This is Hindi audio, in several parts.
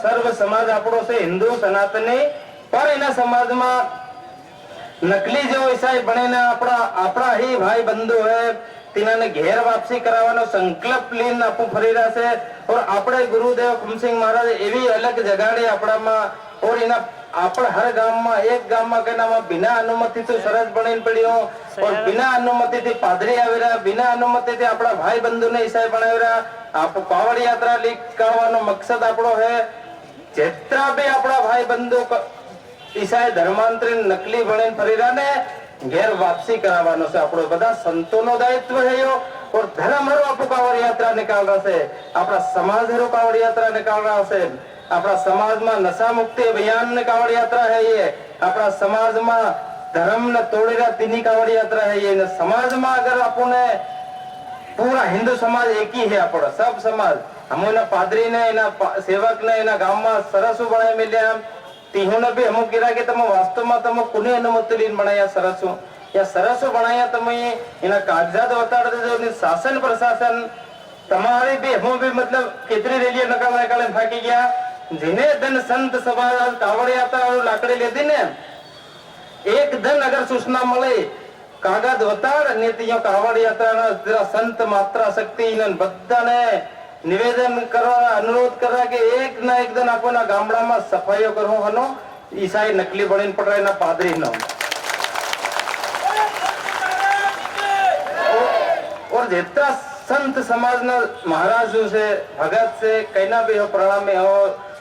सर्व समाज આપણો છે હિન્દુ સનાતની, પણ એના સમાજમાં નકલી जो ईसाई बने આપણા ही भाई बंधु है तिन्होंने घेर वापसी करावવાનો संकल्प લીન આપું ફરી રહ્યા છે। और આપણે ગુરુદેવ ખુમસિંગ મહારાજ એવી અલગ જગાડી આપણામાં, और એના આપણે હર ગામમાં એક ગામમાં કેનામાં बिना अनुमति तो સરસ બનીને પડ્યો, और बिना अनुमति થી પાદરી આવી રહ્યા, बिना अनुमति થી આપણા ભાઈ બંધુને ઈસાઈ બનાવી રહ્યા। આપ કાવડ યાત્રા લીક કરવાનો મકસદ આપણો है જેટલા બી આપણા ભાઈ બંધુ ઈસાઈ ધર્માંતરી નકલી બનીને ફરી રહ્યા ને ઘેર વાપસી કરાવવાનો છે। આપણો બધા સંતોનો દાયિત્વ છે યો, और धर्म हरो आपको कावड़ यात्रा निकाल रहा है, अपना समाज हरो कावड़ यात्रा निकाल रहा है। अपना समाज में नशा मुक्ति अभियान ने कावड़ यात्रा है ये, अपना समाज में धर्म ने तोड़ी रहा तीनी कावड़ यात्रा है ये। समाज में अगर अपने पूरा हिंदू समाज एक ही है, अपना सब समाज हम पादरी ने सेवक ने गांव में सरसु बनाए मिले तीहों भी हम कीरा के तम वास्तव में तम कुने अनुमति लीन बनाया सरसु या सरसो बनाया તમે એના કાગજાત બતાડ દેજો। શાસન પ્રશાસન તમારે भी हम भी मतलब કેટલી રેલીઓ નકાલે ફાકી ગયા, જેને ધન સંત સભા કાવડ યાત્રા લાકડી લેતી ને એક ધન અગર સૂચના મળે કાગજ બતાડ ને ત્યાં કાવડ યાત્રાના સંત માત્રા શક્તિ બધાને નિવેદન કરવા અનુરોધ કરવા કે એક ના એક ધન આપોના ગામડામાં સફાઈઓ કરવો હનો ઈસાઈ નકલી બનીને પડાયના પાદરી નો। और जितना संत समाज ना महाराज जो से भगत से कहना भी हो प्रणाम में हो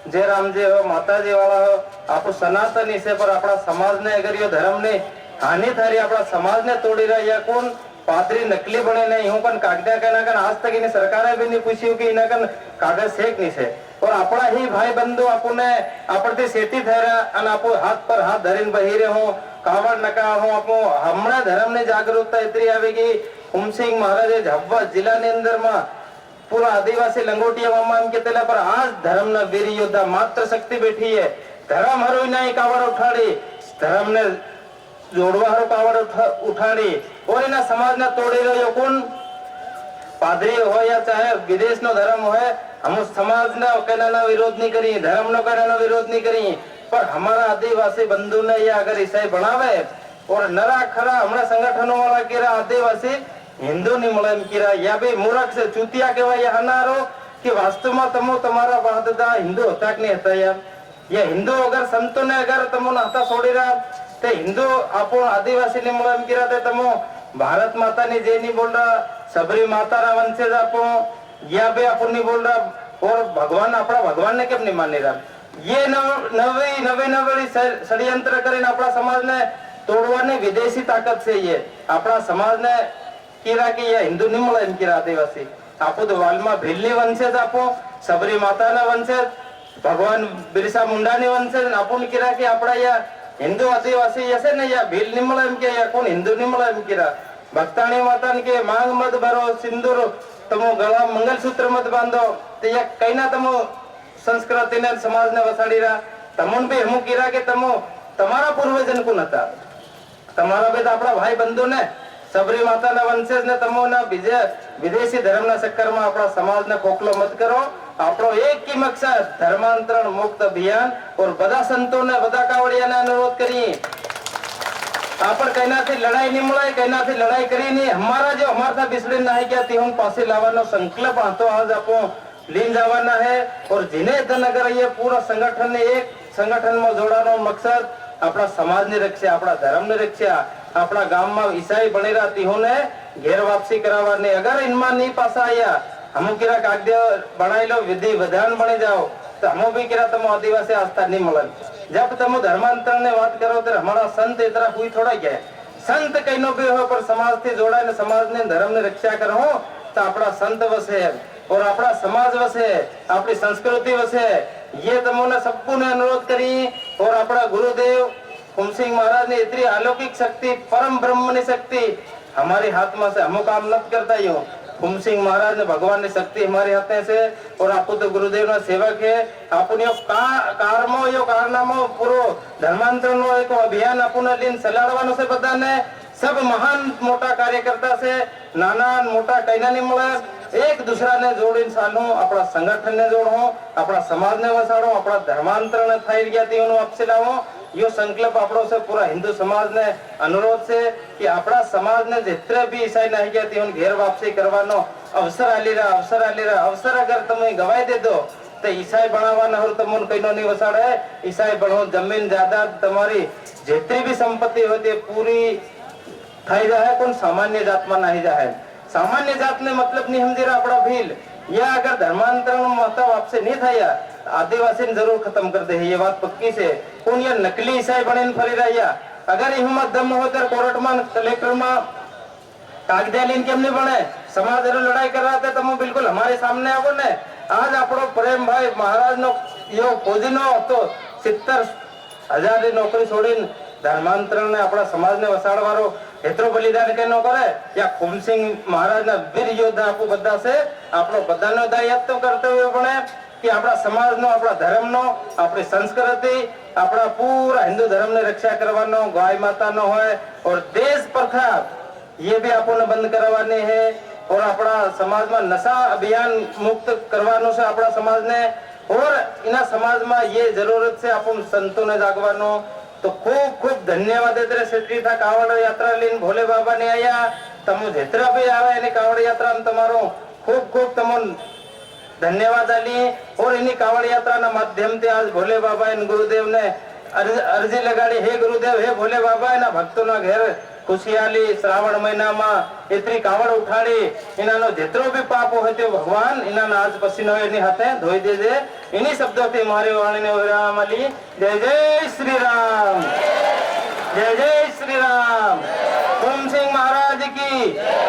जयराम जी हो माता जी वाला हो आप सनातनी से पर अपना समाज ने अगर ये धर्म ने हानि थारी अपना समाज ने तोड़ी रहा या कौन पादरी नकली बने नहीं हूं कन कागजा कहना कन आज तक इन्हें सरकारें भी नहीं पूछी कि इन्हें कन कागज सेक नहीं से। और अपना ही भाई बंधु आपने आपरती सेटी थेरा अन आपो हाथ पर हाथ धरीन बहीरे हो कावड़ नका हो आपो हमने धर्म ने जागरूकता इतनी आवेगी। ખુમસિંગ મહારાજે ઝાબવા જિલ્લાની અંદરમાં પૂરા આદિવાસી લંગોટિયામાં એમ કહેતેલા પર આજ ધર્મના વીર યોદ્ધા માત્ર શક્તિ બેઠી है, ધર્મ હરો નહીં કાવડ ઉઠાડી, ધર્મને જોડવા હરો કાવડ ઉઠાડી और એના સમાજના તોડી રહ્યો કોણ પાદરી હોય या चाहे વિદેશનો ધર્મ હોય। हम समाजना कहना विरोध नहीं करी, धर्म नो कहना विरोध नहीं करी, पर हमारा आदिवासी बंधु ने या अगर ईसाई बनावे और नरा खरा हमारा संगठनों वाला केरा आदिवासी हिंदू नहीं મળે એમ કીરા या भी मूर्ख से चूतिया કહેવાય હનારો कि वास्तव में तमो તમારા બાદદા हिंदू હતા કે નહીં હતા યાર। ये हिंदू अगर संतो ने अगर तमो नाता छोड़ी रहा ते हिंदू आपो आदिवासी नहीं મળે એમ કીરા ते तमो भारत माता ने जे नहीं बोल रहा सबरी माता रा वंशज आपो या भी अपन नहीं बोल रहा और भगवान अपना भगवान ने केम नहीं मानी रहा। ये नवी नवी नवी षड्यंत्र કરીને આપણા સમાજને तोड़वाने विदेशी ताकत से ये अपना समाज ने कीरा कि ये हिंदू नहीं મળે એમ कीरा आदिवासी आपो तो वालमा भीलनी वंशज आपो सबरी माता ना वंशज भगवान बिरसा मुंडा ने वंशज आपो कीरा कि अपना या हिंदू आदिवासी ऐसे नहीं या भील नहीं મળે એમ કે या कौन हिंदू नहीं મળે એમ कीरा। भक्तानी माता ने के मांग मत भरो सिंदूर तमो गला मंगलसूत्र मत बांधो तो या कहना तमो संस्कृति ने समाज ने वसाड़ी रहा तमन भी हम कीरा के तमो તમારા પૂર્વજન કોણ હતા, તમારા બે આપણા ભાઈ બંધુ ને सबरी माता ना वंशज ने तमोना बीजे विदेशी धर्म ना चक्कर में अपना समाज ने खोखलो मत करो। आपनो एक ही मकसद धर्मांतरण मुक्त अभियान और बड़ा संतों ने बड़ा कावड़िया ने अनुरोध करिए आपन कहना थी लड़ाई नहीं मुड़ाई कहना थी लड़ाई करी नहीं हमारा जो हमारा था बिसड़ी नहीं क्या थी हम पासे लावानो संकल्प हाथो आज आपो लीन जावाना है। और जिन्हें धन अगर ये पूरा संगठन ने एक संगठन में जोड़ानो मकसद अपना समाज ने रक्षा अपना धर्म ने रक्षा अपना गांव में ईसाई बने रहती होने घेर वापसी करावाने अगर इनमें नहीं पासा आया हम किरा कागज बनाई लो विधि विधान बने जाओ तो हम भी किरा तुम आदिवासी आस्था नहीं मिलन। जब तुम धर्मांतरण ने बात करो तो हमारा संत इतना हुई थोड़ा क्या है संत कहीं भी हो पर समाज से जोड़ा ने समाज ने धर्म ने रक्षा करो तो अपना संत वसे और अपना समाज वसे अपनी संस्कृति वसे ये तुमने सबको ने अनुरोध करी। और अपना गुरुदेव खुमसिंग महाराज ने इतनी अलौकिक शक्ति परम ब्रह्म ने शक्ति हमारे हाथ में से हम काम न करता ही हो खुमसिंग महाराज ने भगवान ने शक्ति हमारे हाथ से और आपको तो गुरुदेव ना सेवक है अपन यो कारमो यो कारनामो पूरो धर्मांतरण नो एक अभियान अपन लीन सलाड़वानो से बधाने सब महान मोटा कार्यकर्ता से नाना मोटा कहना नहीं મળે एक दूसरा ने जोड़ीને ચાલો, આપણા સંગઠનને જોડો, આપણા સમાજને વસાડો, આપણા ધર્માંતરણ થઈ ગયા તેઓનો વાપસી લાવો। यो संकल्प આપણો છે પૂરા હિન્દુ સમાજને અનુરોધ છે કે આપણા સમાજને જેટલા બી ઈસાઈ નહીં ગયા તેઓને ઘેર વાપસી કરવાનો અવસર આલી રહ્યા અવસર અગર તમે ગવાઈ દેદો तो ईसाई बनावाना हो तमन कईनो नहीं वसाड़े। ईसाई बनो जमीन जायदाद तुम्हारी जितनी भी संपत्ति होती है पूरी थाई जाए कौन सामान्य जात में नहीं जाए। सामान्य जात ने मतलब नहीं समझे अपना भील या अगर धर्मांतरण मतलब आपसे नहीं था या आदिवासी ने जरूर खत्म कर दे। ये बात पक्की से कौन ये नकली ईसाई बने फरी रहा। अगर हिम्मत दम हो तो कोर्ट में कलेक्टर में कागजा लेन केम नहीं बने। समाज लड़ाई कर रहा था तुम बिल्कुल हमारे सामने आवो ने। आज આપણો પ્રેમભાઈ મહારાજનો એવો ફોજીનો હતો 70,000 ની નોકરી છોડીને ધર્માંતરણને આપણા સમાજને વસાડવાનો એટલો બલિદાન કેનો કરે। या ખૂમસિંહ મહારાજના વીર યોદ્ધા આપો બધા છે। આપણો બધાનો દાયિત્વ કર્તવ્ય બને કે આપણા સમાજનો આપણા ધર્મનો આપણી સંસ્કૃતિ આપણા પૂરા હિન્દુ ધર્મને રક્ષા કરવાનો ગાય માતાનો હોય और देश प्रथा ये भी આપણને બંધ કરવાની है और अपना समाज में नशा अभियान मुक्त करवानो से अपना समाज ने और इना समाज में ये जरूरत से अपन संतों ने जागवानो। तो खूब खूब धन्यवाद देते श्री था कावड़ यात्रा लेन भोले बाबा ने आया तम जितना भी आवे इन्हें कावड़ यात्रा में तुम्हारो खूब खूब तमन धन्यवाद आली। और इन्हीं कावड़ यात्रा ना माध्यम से आज भोले बाबा इन गुरुदेव ने अर्जी लगाड़ी हे गुरुदेव हे भोले बाबा इना भक्तों ना घेर खुशियाली श्रावण महीना में इतनी कावड़ उठाड़ी इनानो जितरो भी पाप हो ते भगवान इनाना आज पसीनो इन्हीं हाथे धोई दे दे। इन्हीं शब्दों से हमारी वाणी ने विराम ली। जय जय श्री राम, जय जय श्री राम। खूम सिंह महाराज की,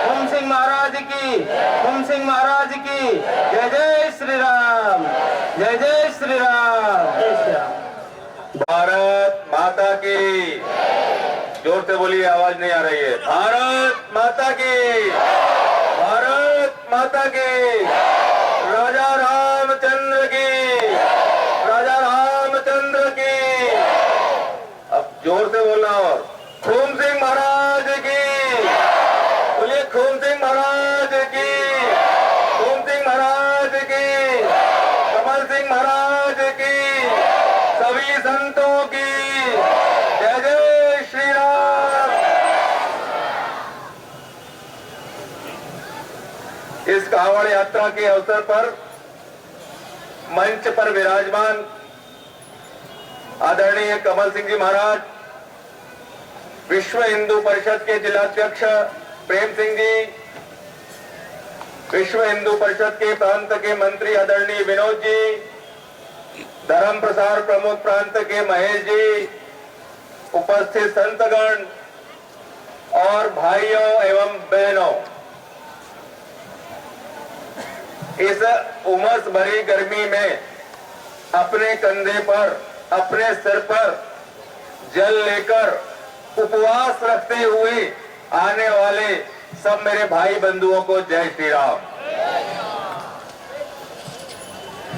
खूम सिंह महाराज की, खूम सिंह महाराज की। जय जय श्री राम, जय जय श्री राम, जय श्री राम। भारत माता की, जोर से बोलिए आवाज नहीं आ रही है। भारत माता की, भारत माता की। राजा रामचंद्र की, राजा रामचंद्र की। अब जोर से बोलना और खूम सिंह महाराज की बोलिए, खूम सिंह महाराज की, खूम सिंह महाराज की, कमल सिंह महाराज की, सभी संतों की। जय जय श्री राम। इस कांवड़ यात्रा के अवसर पर मंच पर विराजमान आदरणीय कमल सिंह जी महाराज, विश्व हिंदू परिषद के जिलाध्यक्ष प्रेम सिंह जी, विश्व हिंदू परिषद के प्रांत के मंत्री आदरणीय विनोद जी, धर्म प्रसार प्रमुख प्रांत के महेश जी, उपस्थित संतगण और भाइयों एवं बहनों, इस उमस भरी गर्मी में अपने कंधे पर अपने सिर पर जल लेकर उपवास रखते हुए आने वाले सब मेरे भाई बंधुओं को जय श्री राम।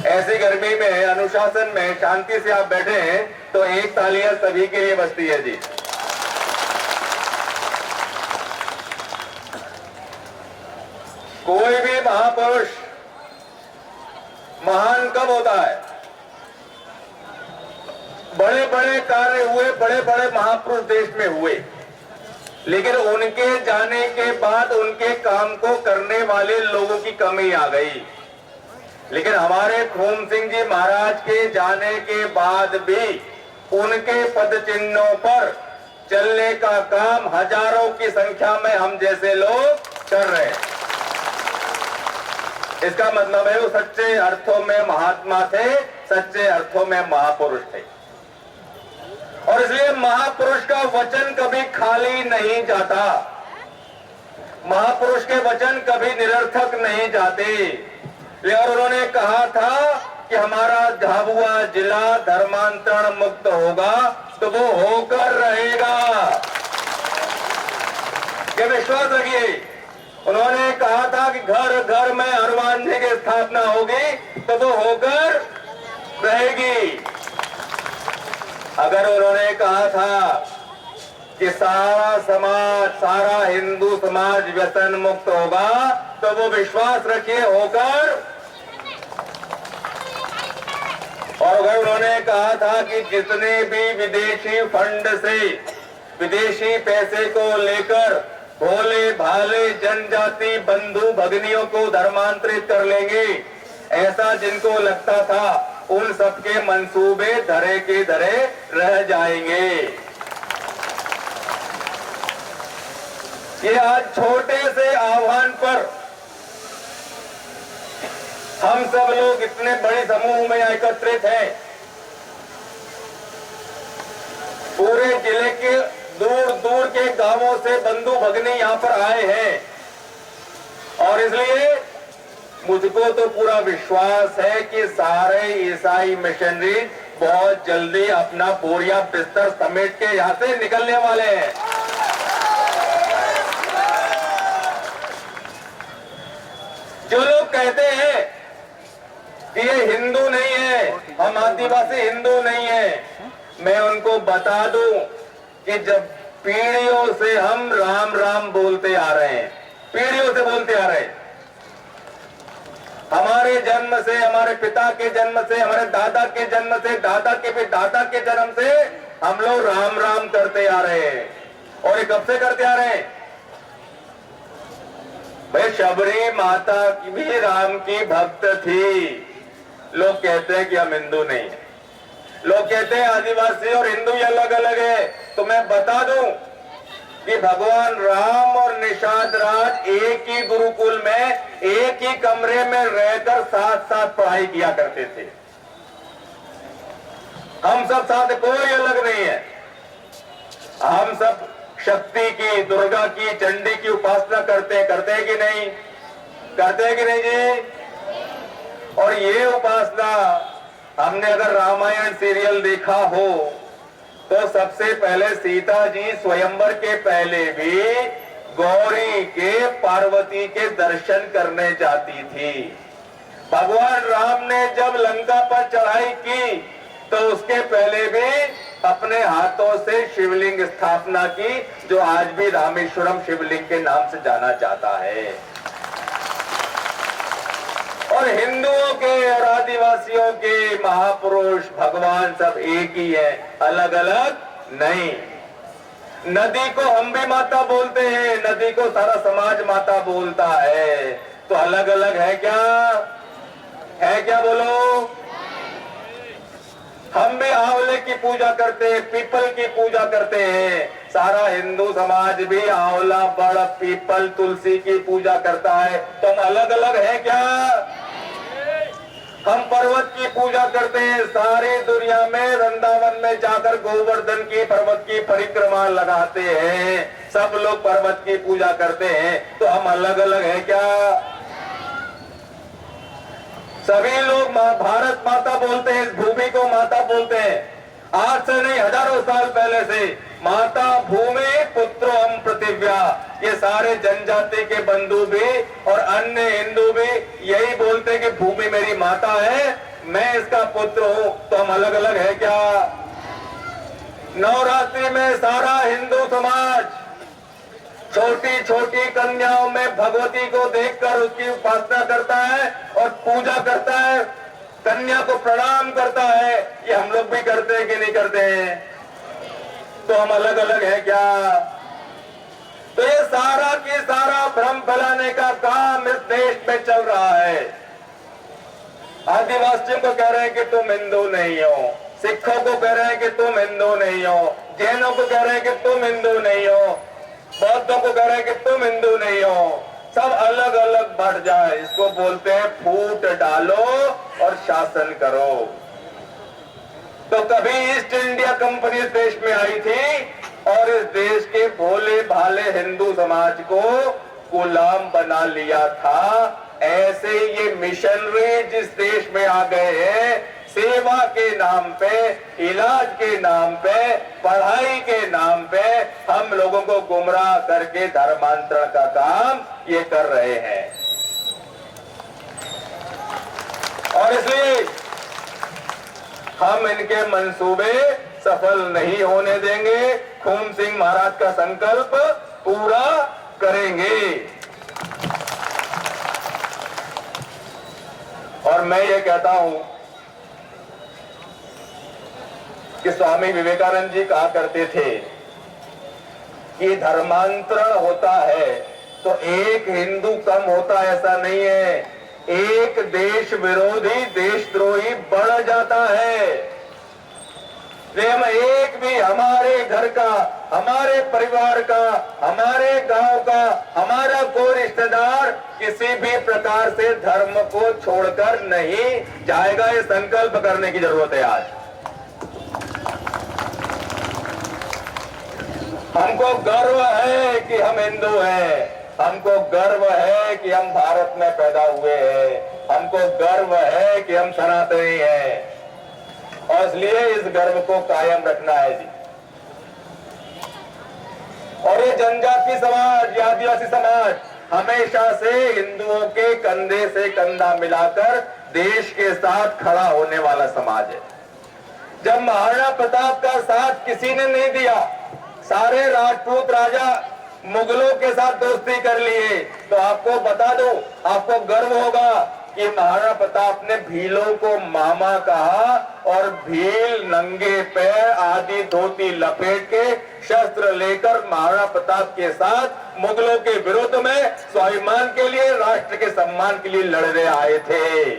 ऐसी गर्मी में अनुशासन में शांति से आप बैठे हैं तो एक तालियां सभी के लिए बजती है जी। कोई भी महापुरुष महान कब होता है? बड़े बड़े कार्य हुए, बड़े बड़े महापुरुष देश में हुए, लेकिन उनके जाने के बाद उनके काम को करने वाले लोगों की कमी आ गई। लेकिन हमारे खूम सिंह जी महाराज के जाने के बाद भी उनके पद चिन्हों पर चलने का काम हजारों की संख्या में हम जैसे लोग कर रहे हैं। इसका मतलब है वो सच्चे अर्थों में महात्मा थे, सच्चे अर्थों में महापुरुष थे। और इसलिए महापुरुष का वचन कभी खाली नहीं जाता, महापुरुष के वचन कभी निरर्थक नहीं जाते। और उन्होंने कहा था कि हमारा झाबुआ जिला धर्मांतरण मुक्त होगा तो वो होकर रहेगा, ये विश्वास रखिए। उन्होंने कहा था कि घर घर में हनुमान जी की स्थापना होगी तो वो होकर रहेगी। अगर उन्होंने कहा था कि सारा समाज, सारा हिंदू समाज व्यसन मुक्त होगा तो वो विश्वास रखिए होकर। और अगर उन्होंने कहा था कि जितने भी विदेशी फंड से विदेशी पैसे को लेकर भोले भाले जनजाति बंधु भगिनियों को धर्मांतरित कर लेंगे, ऐसा जिनको लगता था उन सबके मंसूबे धरे के धरे रह जाएंगे। ये आज छोटे से आह्वान पर हम सब लोग इतने बड़े समूह में एकत्रित हैं। पूरे जिले के दूर दूर के गांवों से बंधु भगिनी यहां पर आए हैं और इसलिए मुझको तो पूरा विश्वास है कि सारे ईसाई मिशनरी बहुत जल्दी अपना बोरिया बिस्तर समेट के यहां से निकलने वाले हैं। जो लोग कहते हैं कि ये हिंदू नहीं है, हम आदिवासी हिंदू नहीं है, मैं उनको बता दूं कि जब पीढ़ियों से हम राम राम बोलते आ रहे हैं, पीढ़ियों से बोलते आ रहे हैं, हमारे जन्म से, हमारे पिता के जन्म से, हमारे दादा के जन्म से, दादा के भी दादा के जन्म से हम लोग राम राम करते आ रहे हैं। और ये कब से करते आ रहे हैं भाई? शबरी माता की भी राम की भक्त थी। लोग कहते हैं कि हम हिंदू नहीं है, लोग कहते हैं आदिवासी और हिंदू ये अलग अलग है। तो मैं बता दूं कि भगवान राम और निषाद राज एक ही गुरुकुल में एक ही कमरे में रहकर साथ साथ पढ़ाई किया करते थे। हम सब साथ, कोई अलग नहीं है। हम सब शक्ति की, दुर्गा की, चंडी की उपासना करते हैं कि नहीं? करते हैं कि नहीं जी? और ये उपासना हमने अगर रामायण सीरियल देखा हो तो सबसे पहले सीता जी स्वयंवर के पहले भी गौरी के, पार्वती के दर्शन करने जाती थी। भगवान राम ने जब लंका पर चढ़ाई की तो उसके पहले भी अपने हाथों से शिवलिंग स्थापना की, जो आज भी रामेश्वरम शिवलिंग के नाम से जाना जाता है। और हिंदुओं के और आदिवासियों के महापुरुष भगवान सब एक ही है, अलग अलग नहीं। नदी को हम भी माता बोलते हैं, नदी को सारा समाज माता बोलता है, तो अलग अलग है क्या? है क्या बोलो? हम भी आंवले की पूजा करते हैं, पीपल की पूजा करते हैं। सारा हिंदू समाज भी आंवला, बड़, पीपल, तुलसी की पूजा करता है। तो हम अलग अलग है क्या? हम पर्वत की पूजा करते हैं, सारी दुनिया में वृंदावन में जाकर गोवर्धन की पर्वत की परिक्रमा लगाते हैं, सब लोग पर्वत की पूजा करते हैं। तो हम अलग अलग है क्या? सभी लोग भारत माता बोलते हैं, इस भूमि को माता बोलते हैं। आज से नहीं, हजारों साल पहले से माता भूमि पुत्रोहम पृथिव्या, ये सारे जनजाति के बंधु भी और अन्य हिंदू भी यही बोलते कि भूमि मेरी माता है, मैं इसका पुत्र हूं। तो हम अलग अलग है क्या? नवरात्रि में सारा हिंदू समाज छोटी छोटी कन्याओं में भगवती को देखकर उसकी उपासना करता है और पूजा करता है, कन्या को प्रणाम करता है। ये हम लोग भी करते हैं कि नहीं करते हैं? तो हम अलग अलग है क्या? तो ये सारा की सारा भ्रम फैलाने का काम इस देश में चल रहा है। आदिवासियों को कह रहे हैं कि तुम हिंदू नहीं हो, सिखों को कह रहे हैं कि तुम हिंदू नहीं हो, जैनों को कह रहे हैं कि तुम हिंदू नहीं हो, बौद्धों को कह रहे हैं कि तुम हिंदू नहीं हो। सब अलग अलग बढ़ जाए, इसको बोलते हैं फूट डालो और शासन करो। तो कभी ईस्ट इंडिया कंपनी इस देश में आई थी और इस देश के भोले भाले हिंदू समाज को गुलाम बना लिया था। ऐसे ये मिशनरी जिस देश में आ गए हैं, सेवा के नाम पे, इलाज के नाम पे, पढ़ाई के नाम पे हम लोगों को गुमराह करके धर्मांतरण का काम ये कर रहे हैं। और इसलिए हम इनके मंसूबे सफल नहीं होने देंगे। खून सिंह महाराज का संकल्प पूरा करेंगे। और मैं ये कहता हूं कि स्वामी विवेकानंद जी कहा करते थे कि धर्मांतरण होता है तो एक हिंदू कम होता, ऐसा नहीं है, एक देश विरोधी देशद्रोही बढ़ जाता है। हम एक भी हमारे घर का, हमारे परिवार का, हमारे गांव का, हमारा कोई रिश्तेदार किसी भी प्रकार से धर्म को छोड़कर नहीं जाएगा, ये संकल्प करने की जरूरत है। आज हमको गर्व है कि हम हिंदू हैं, हमको गर्व है कि हम भारत में पैदा हुए हैं, हमको गर्व है कि हम सनातनी हैं, और इसलिए इस गर्व को कायम रखना है जी। और ये जनजाति समाज, ये आदिवासी समाज हमेशा से हिंदुओं के कंधे से कंधा मिलाकर देश के साथ खड़ा होने वाला समाज है। जब महाराणा प्रताप का साथ किसी ने नहीं दिया, सारे राजपूत राजा मुगलों के साथ दोस्ती कर लिए, तो आपको बता दो, आपको गर्व होगा कि महाराणा प्रताप ने भीलों को मामा कहा और भील नंगे पैर आदि धोती लपेट के शस्त्र लेकर महाराणा प्रताप के साथ मुगलों के विरुद्ध में स्वाभिमान के लिए, राष्ट्र के सम्मान के लिए लड़ने आए थे।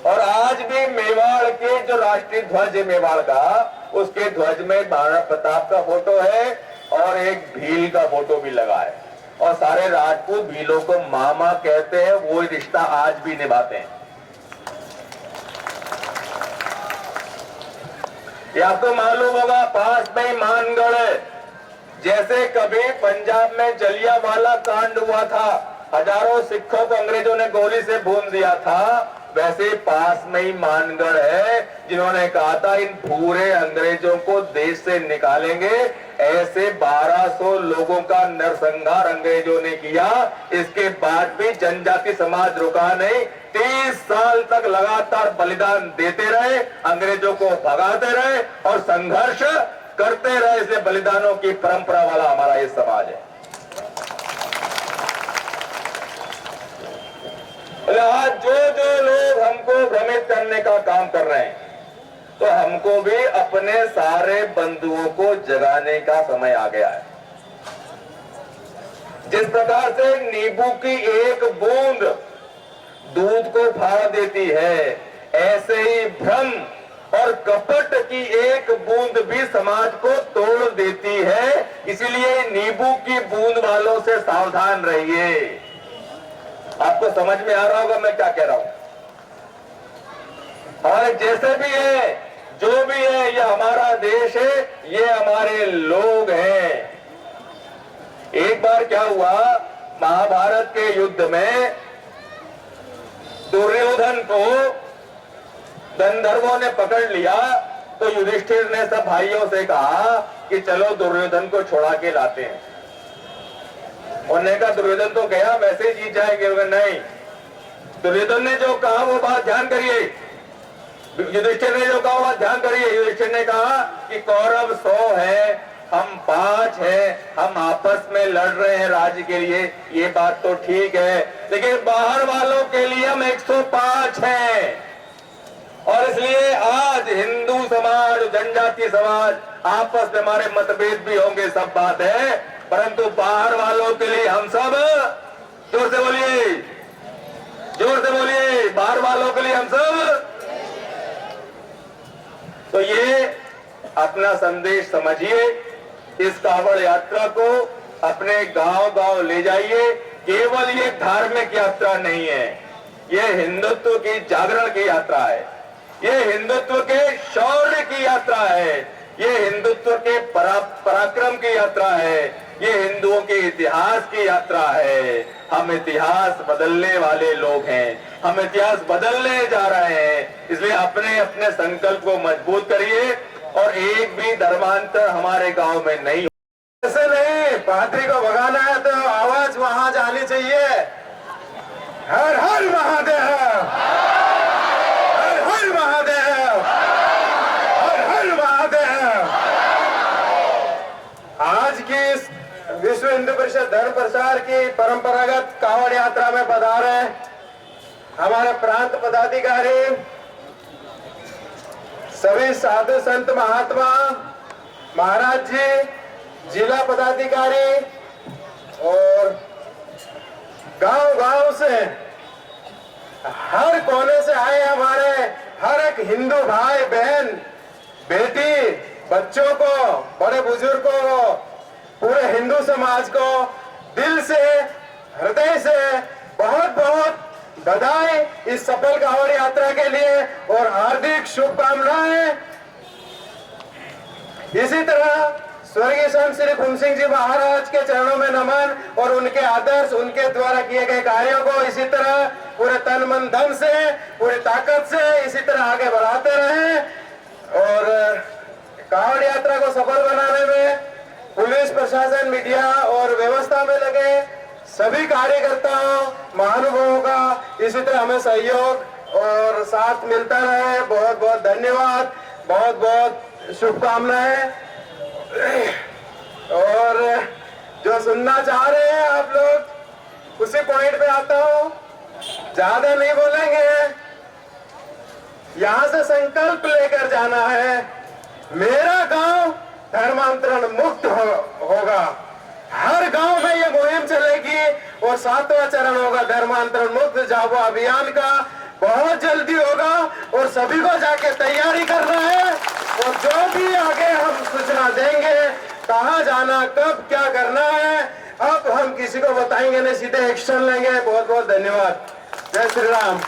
और आज भी मेवाड़ के जो राष्ट्रीय ध्वज है मेवाड़ का, उसके ध्वज में महाराणा प्रताप का फोटो है और एक भील का फोटो भी लगा है, और सारे राजपूत भीलों को मामा कहते हैं, वो रिश्ता आज भी निभाते हैं। ये आपको मालूम होगा, पास में ही मानगढ़ है। जैसे कभी पंजाब में जलियांवाला कांड हुआ था, हजारों सिखों को अंग्रेजों ने गोली से भून दिया था, वैसे पास में ही मानगढ़ है, जिन्होंने कहा था इन पूरे अंग्रेजों को देश से निकालेंगे। ऐसे 1200 लोगों का नरसंहार अंग्रेजों ने किया। इसके बाद भी जनजाति समाज रुका नहीं, 30 साल तक लगातार बलिदान देते रहे, अंग्रेजों को भगाते रहे और संघर्ष करते रहे। इसलिए बलिदानों की परंपरा वाला हमारा ये समाज है। आज जो लोग हमको भ्रमित करने का काम कर रहे हैं, तो हमको भी अपने सारे बंधुओं को जगाने का समय आ गया है। जिस प्रकार से नींबू की एक बूंद दूध को फाड़ देती है, ऐसे ही भ्रम और कपट की एक बूंद भी समाज को तोड़ देती है। इसीलिए नींबू की बूंद वालों से सावधान रहिए। आपको समझ में आ रहा होगा मैं क्या कह रहा हूं। हमारे जैसे भी है, जो भी है, ये हमारा देश है, ये हमारे लोग हैं। एक बार क्या हुआ, महाभारत के युद्ध में दुर्योधन को गंधर्वों ने पकड़ लिया, तो युधिष्ठिर ने सब भाइयों से कहा कि चलो दुर्योधन को छुड़ा के लाते हैं। उन्होंने कहा दुर्योधन तो गया, वैसे ही जीत जाएंगे। नहीं, दुर्योधन ने जो कहा वो बात ध्यान करिए, युधिष्ठिर ने जो कहा वो बात ध्यान करिए। युधिष्ठिर ने कहा कि कौरव 100 है, हम 5 हैं, हम आपस में लड़ रहे हैं राज्य के लिए, ये बात तो ठीक है, लेकिन बाहर वालों के लिए हम 105 हैं। और इसलिए आज हिंदू समाज, जनजाति समाज, आपस में हमारे मतभेद भी होंगे, सब बात है, परंतु बाहर वालों के लिए हम सब, जोर से बोलिए, जोर से बोलिए, बाहर वालों के लिए हम सब। तो ये अपना संदेश समझिए, इस कांवड़ यात्रा को अपने गांव गांव ले जाइए। केवल ये धार्मिक यात्रा नहीं है, ये हिंदुत्व की जागरण की यात्रा है, ये हिंदुत्व के शौर्य की यात्रा है, ये हिंदुत्व के पराक्रम की यात्रा है, ये हिंदुओं के इतिहास की यात्रा है। हम इतिहास बदलने वाले लोग हैं, हम इतिहास बदलने जा रहे हैं। इसलिए अपने अपने संकल्प को मजबूत करिए और एक भी धर्मांतर हमारे गांव में नहीं। ऐसे नहीं, पादरी को भगाना है तो आवाज वहां जानी चाहिए, हर हर महादेव, हर हर महादेव, हर हर महादेव। आज की इस विश्व हिंदू परिषद धर्म प्रसार की परंपरागत कावड़ यात्रा में पधारे हमारे प्रांत पदाधिकारी, सभी साधु संत महात्मा, महाराज जी, जिला पदाधिकारी और गांव-गांव से हर कोने से आए हमारे हर एक हिंदू भाई बहन, बेटी, बच्चों को, बड़े बुजुर्गों को, पूरे हिंदू समाज को दिल से, हृदय से बहुत बहुत बधाई इस सफल कावड़ यात्रा के लिए और हार्दिक शुभकामनाएं। इसी तरह स्वर्गीय संत श्री खून सिंह जी महाराज के चरणों में नमन और उनके आदर्श, उनके द्वारा किए गए कार्यों को इसी तरह पूरे तन मन धन से, पूरी ताकत से इसी तरह आगे बढ़ाते रहें और कावड़ यात्रा को सफल बनाने में पुलिस प्रशासन, मीडिया और व्यवस्था में लगे सभी कार्यकर्ताओं, महानुभावों का इसी तरह हमें सहयोग और साथ मिलता रहे। बहुत बहुत धन्यवाद, बहुत बहुत शुभकामनाएं। और जो सुनना चाह रहे हैं आप लोग, उसी पॉइंट पे आता हूं, ज्यादा नहीं बोलेंगे। यहां से संकल्प लेकर जाना है, मेरा गांव धर्मांतरण मुक्त होगा। हर गांव में ये मुहिम चलेगी और 7वां चरण होगा धर्मांतरण मुक्त जागो अभियान का, बहुत जल्दी होगा और सभी को जाके तैयारी करना है। और जो भी आगे हम सूचना देंगे, कहाँ जाना, कब क्या करना है, अब हम किसी को बताएंगे नहीं, सीधे एक्शन लेंगे। बहुत बहुत धन्यवाद। जय श्री राम।